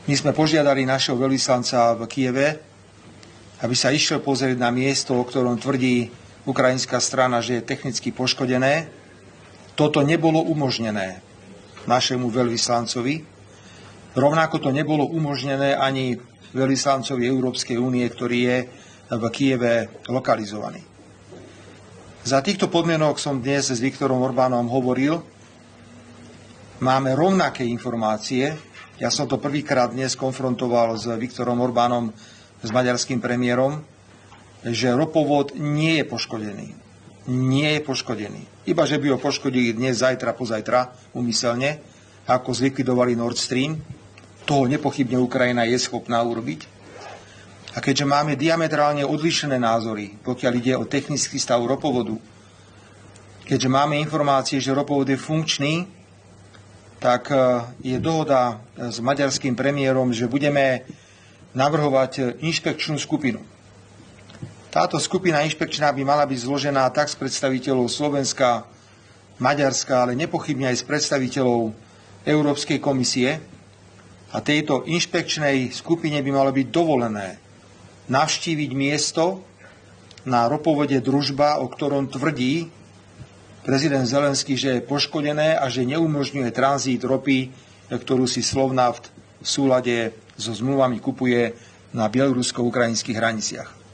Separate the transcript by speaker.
Speaker 1: My sme požiadali našeho veľvyslanca v Kieve, aby sa išiel pozrieť na miesto, o ktorom tvrdí ukrajinská strana, že je technicky poškodené. Toto nebolo umožnené našemu veľvyslancovi. Rovnako to nebolo umožnené ani veľvyslancovi Európskej únie, ktorý je v Kieve lokalizovaný. Za týchto podmienok som dnes s Viktorom Orbánom hovoril. Máme rovnaké informácie. Ja som to prvýkrát dnes konfrontoval s Viktorom Orbánom, s maďarským premiérom, že ropovod nie je poškodený. Nie je poškodený. Iba, že by ho poškodili dnes, zajtra, pozajtra, úmyselne, ako zlikvidovali Nord Stream. Toho nepochybne Ukrajina je schopná urobiť. A keďže máme diametrálne odlišené názory, pokiaľ ide o technický stav ropovodu, keďže máme informácie, že ropovod je funkčný, tak je dohoda s maďarským premiérom, že budeme navrhovať inšpekčnú skupinu. Táto skupina inšpekčná by mala byť zložená tak z predstaviteľov Slovenska, Maďarska, ale nepochybne aj z predstaviteľov Európskej komisie. A tejto inšpekčnej skupine by malo byť dovolené navštíviť miesto na ropovode Družba, o ktorom tvrdí prezident Zelenský, že je poškodené a že neumožňuje tranzít ropy, ktorú si Slovnaft v súlade so zmluvami kupuje na bielorusko-ukrajinských hraniciach.